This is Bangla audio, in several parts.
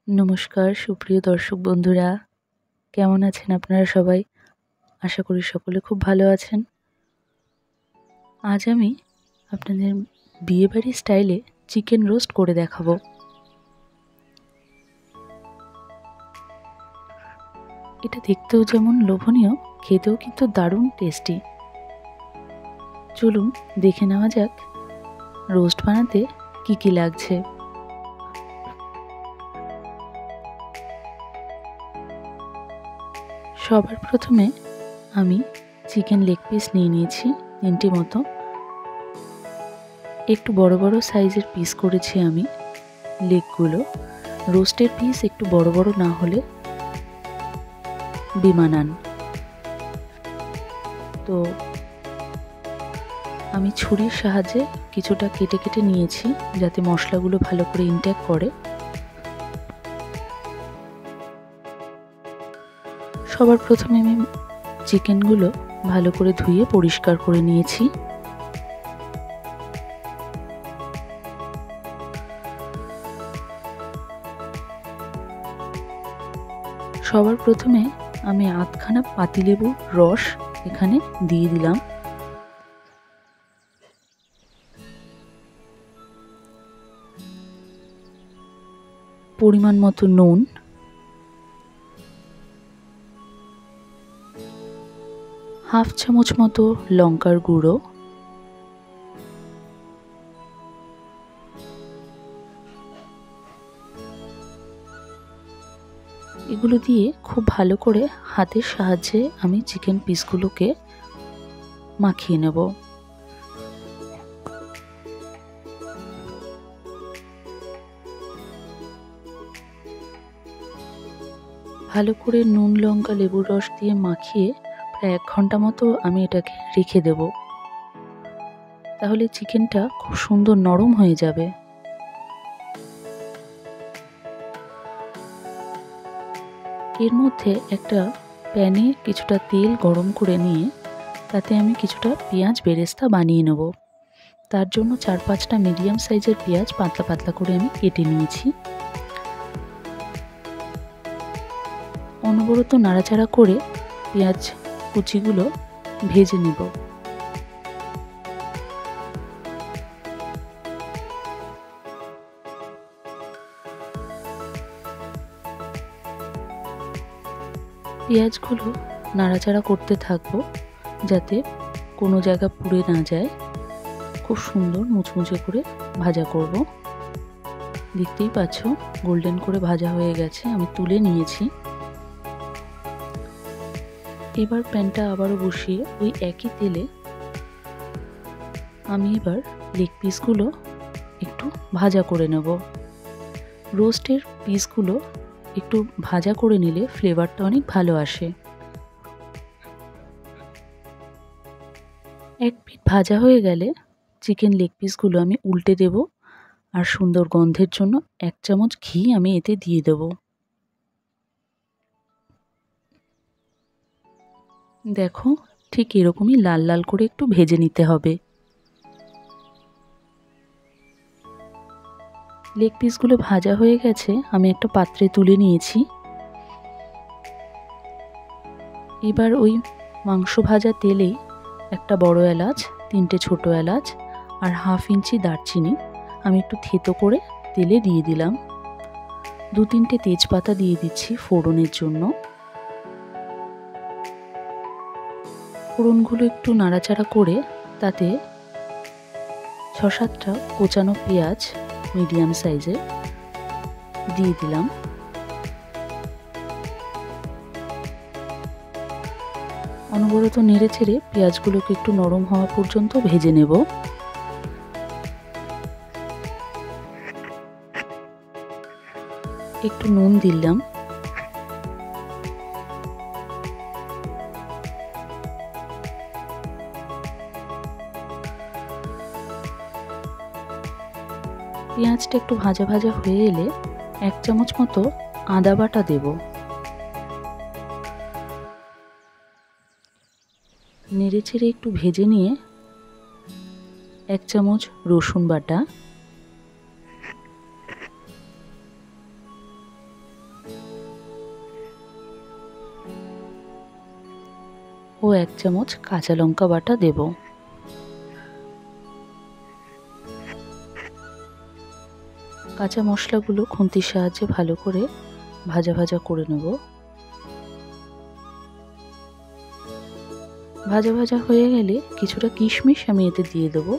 নমস্কার সুপ্রিয় দর্শক বন্ধুরা, কেমন আছেন আপনারা সবাই? আশা করি সকলে খুব ভালো আছেন। আজ আমি আপনাদের বিয়েবাড়ির স্টাইলে চিকেন রোস্ট করে দেখাবো। এটা দেখতেও যেমন লোভনীয়, খেতেও কিন্তু দারুণ টেস্টি। চলুন দেখে নেওয়া যাক রোস্ট বানাতে কি কি লাগছে। সবার প্রথমে আমি চিকেন লেগ পিস নিয়ে নিয়েছি 3টি মতো। একটু বড় বড় সাইজের পিস করেছি আমি লেগগুলো। রোস্টের পিস একটু বড় বড় না হলে বেমানান। তো আমি ছুরির সাহায্যে কিছুটা কেটে কেটে নিয়েছি যাতে মশলাগুলো ভালো করে ইনট্যাক্ট করে। সবার প্রথমে আমি চিকেনগুলো ভালো করে ধুয়ে পরিষ্কার করে নিয়েছি। সবার প্রথমে আমি আধখানা পাতিলেবুর রস এখানে দিয়ে দিলাম। পরিমাণ মতো নুন, হাফ চামচ মতো লঙ্কার গুঁড়ো, এগুলো দিয়ে খুব ভালো করে হাতের সাহায্যে আমি চিকেন পিসগুলোকে মাখিয়ে নেব। ভালো করে নুন লঙ্কা লেবুর রস দিয়ে মাখিয়ে প্রায় 1 ঘন্টা মতো আমি এটাকে রেখে দেব। তাহলে চিকেনটা খুব সুন্দর নরম হয়ে যাবে। এর মধ্যে একটা প্যানে কিছুটা তেল গরম করে নিয়ে তাতে আমি কিছুটা পেঁয়াজ বেরেস্তা বানিয়ে নেব। তার জন্য 4-5টা মিডিয়াম সাইজের পেঁয়াজ পাতলা পাতলা করে আমি কেটে নিয়েছি। অনবরত নাড়াচাড়া করে পেঁয়াজ কুচিগুলো ভেজে নেব। পেঁয়াজগুলো নাড়াচাড়া করতে থাকবো যাতে কোনো জায়গা পুড়ে না যায়। খুব সুন্দর মুচমুচে করে ভাজা করব। দেখতেই পাচ্ছ গোল্ডেন করে ভাজা হয়ে গেছে, আমি তুলে নিয়েছি। এবার প্যানটা আবারও বসিয়ে ওই একই তেলে আমি এবার লেগ পিসগুলো একটু ভাজা করে নেব। রোস্টের পিসগুলো একটু ভাজা করে নিলে ফ্লেভারটা অনেক ভালো আসে। এক পিঠ ভাজা হয়ে গেলে চিকেন লেগ পিসগুলো আমি উল্টে দেব আর সুন্দর গন্ধের জন্য 1 চামচ ঘি আমি এতে দিয়ে দেব। দেখো ঠিক এরকমই লাল লাল করে একটু ভেজে নিতে হবে। লেগ পিসগুলো ভাজা হয়ে গেছে, আমি একটা পাত্রে তুলে নিয়েছি। এবার ওই মাংস ভাজা তেলেই একটা বড় এলাচ, 3টে ছোট এলাচ আর 1/2 ইঞ্চি দারচিনি আমি একটু থেতো করে তেলে দিয়ে দিলাম। 2-3টে তেজপাতা দিয়ে দিচ্ছি ফোড়নের জন্য। ফোড়নগুলো একটু নাড়াচাড়া করে তাতে 6-7টা কোচানো পেঁয়াজ মিডিয়াম সাইজের দিয়ে দিলাম। অনবরত নেড়ে চেড়ে পেঁয়াজগুলোকে একটু নরম হওয়া পর্যন্ত ভেজে নেব। একটু নুন দিলাম। পেঁয়াজটা একটু ভাজা ভাজা হয়ে এলে 1 চামচ মতো আদা বাটা দেব। নেড়ে চেড়ে একটু ভেজে নিয়ে 1 চামচ রসুন বাটা, ও 1 চামচ কাঁচা লঙ্কা বাটা দেব। কাঁচা মশলাগুলো খুন্তির সাহায্যে ভালো করে ভাজা ভাজা করে নেব। ভাজা ভাজা হয়ে গেলে কিছুটা কিশমিশ আমি এতে দিয়ে দেবো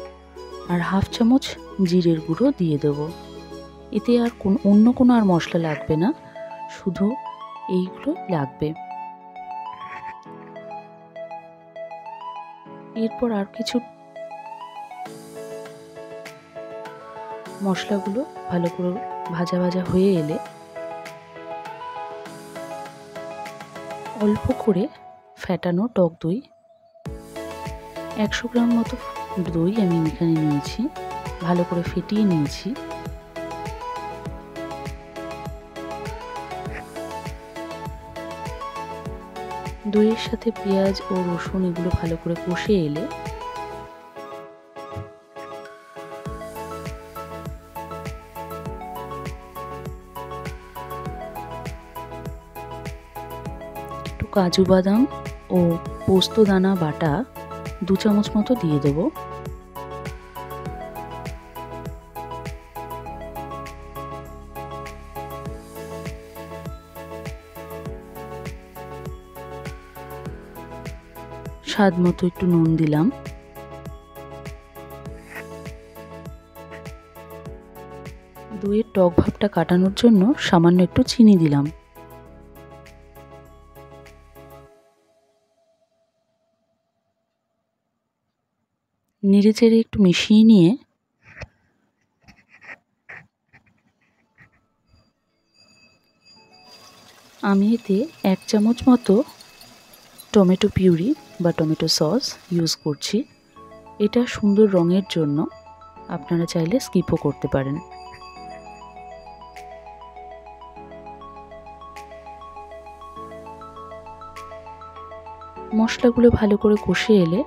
আর 1/2 চামচ জিরের গুঁড়ো দিয়ে দেবো। এতে আর অন্য কোনো আর মশলা লাগবে না, শুধু এইগুলো লাগবে। এরপর আর কিছু মশলাগুলো ভালো করে ভাজা ভাজা হয়ে এলে অল্প করে ফেটানো টক দই 100 গ্রাম মতো দই আমি এখানে নিয়েছি, ভালো করে ফেটিয়ে নিয়েছি। দইয়ের সাথে পেঁয়াজ ও রসুন এগুলো ভালো করে কষে এলে একটু কাজু বাদাম ও পোস্ত দানা বাটা 2 চামচ মতো দিয়ে দেব। স্বাদ মতো একটু নুন দিলাম। দইয়ের টক ভাবটা কাটানোর জন্য সামান্য একটু চিনি দিলাম। নেড়েচেড়ে একটু মিশিয়ে নিয়ে আমি এতে 1 চামচ মতো টমেটো পিউরি বা টমেটো সস ইউজ করছি। এটা সুন্দর রঙের জন্য, আপনারা চাইলে স্কিপও করতে পারেন। মশলাগুলো ভালো করে কষে এলে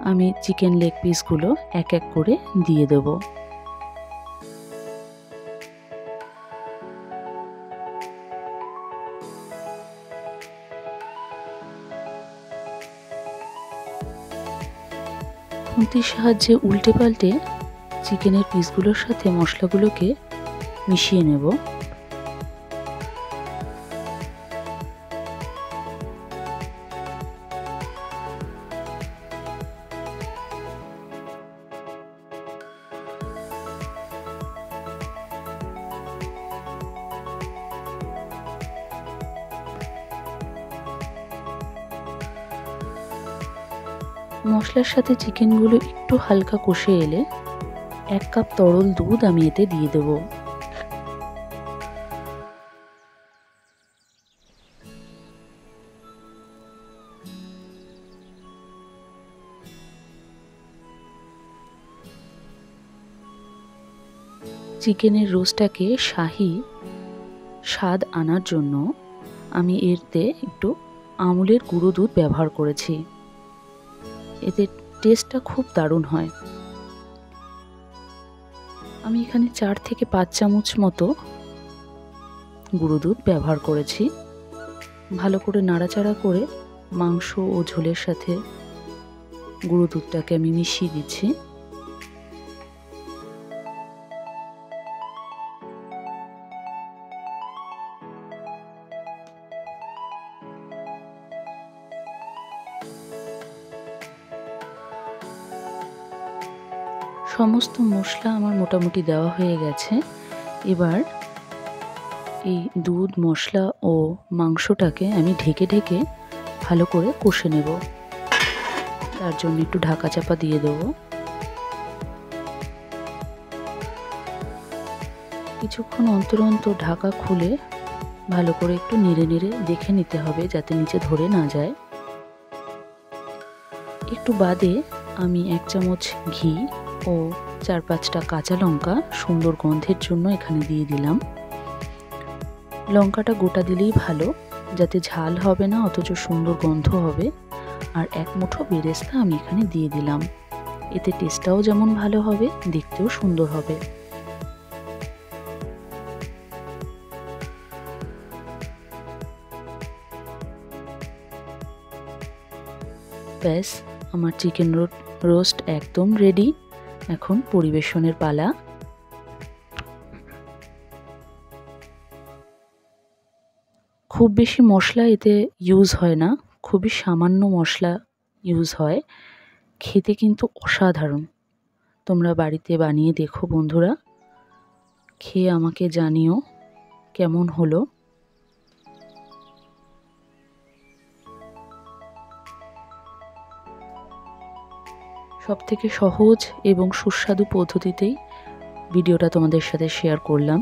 আমি চিকেন লেগ পিসগুলো এক এক করে দিয়ে দেব। খুন্তির সাহায্যে উল্টে পাল্টে চিকেনের পিসগুলোর সাথে মশলাগুলোকে মিশিয়ে নেব। মশলার সাথে চিকেনগুলো একটু হালকা কষে এলে 1 কাপ তরল দুধ আমি এতে দিয়ে দেব। চিকেনের রোস্টটাকে শাহি স্বাদ আনার জন্য আমি এতে একটু আমুলের গুঁড়ো দুধ ব্যবহার করেছি। এতে টেস্টটা খুব দারুণ হয়। আমি এখানে 4 থেকে 5 চামচ মতো গুঁড়ো দুধ ব্যবহার করেছি। ভালো করে নাড়াচাড়া করে মাংস ও ঝোলের সাথে গুঁড়ো দুধটাকে আমি মিশিয়ে দিচ্ছি। সমস্ত মশলা আমার মোটামুটি দেওয়া হয়ে গেছে। এবার এই দুধ, মশলা ও মাংসটাকে আমি ঢেকে ঢেকে ভালো করে কষে নেব। তার জন্য একটু ঢাকা চাপা দিয়ে দেবো। কিছুক্ষণ অন্তর অন্তর ঢাকা খুলে ভালো করে একটু নেড়ে নেড়ে দেখে নিতে হবে যাতে নিচে ধরে না যায়। একটু বাদে আমি 1 চামচ ঘি ও 4-5টা কাঁচা লঙ্কা সুন্দর গন্ধের জন্য এখানে দিয়ে দিলাম। লঙ্কাটা গোটা দিলেই ভালো, যাতে ঝাল হবে না অথচ সুন্দর গন্ধ হবে। আর 1 মুঠো বেরেস্তা আমি এখানে দিয়ে দিলাম। এতে টেস্টটাও যেমন ভালো হবে, দেখতেও সুন্দর হবে। ব্যাস, আমার চিকেন রোস্ট একদম রেডি। এখন পরিবেশনের পালা। খুব বেশি মশলা এতে ইউজ হয় না, খুবই সামান্য মশলা ইউজ হয়। খেতে কিন্তু অসাধারণ। তোমরা বাড়িতে বানিয়ে দেখো বন্ধুরা, খেয়ে আমাকে জানিও কেমন হলো। সবথেকে সহজ এবং সুস্বাদু পদ্ধতিতেই ভিডিওটা তোমাদের সাথে শেয়ার করলাম।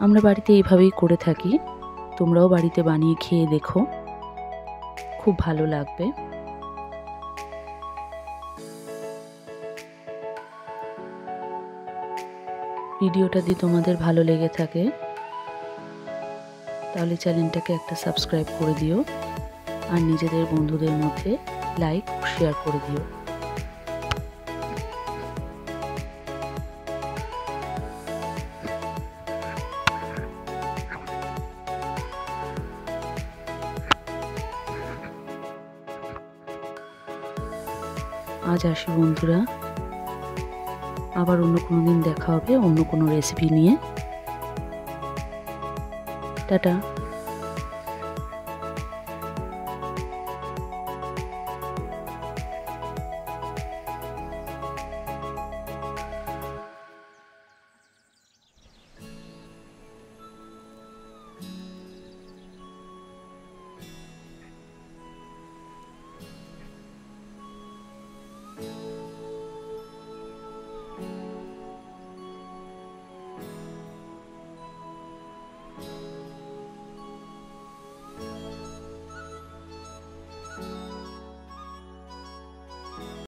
আমরা বাড়িতে এইভাবেই করে থাকি, তোমরাও বাড়িতে বানিয়ে খেয়ে দেখো, খুব ভালো লাগবে। ভিডিওটা যদি তোমাদের ভালো লেগে থাকে তাহলে চ্যানেলটাকে একটা সাবস্ক্রাইব করে দিও, আর নিজেদের বন্ধুদের মধ্যে লাইক ও শেয়ার করে দিও। আজ আসি বন্ধুরা, আবার অন্য কোনো দিন দেখা হবে অন্য কোনো রেসিপি নিয়ে। টাটা।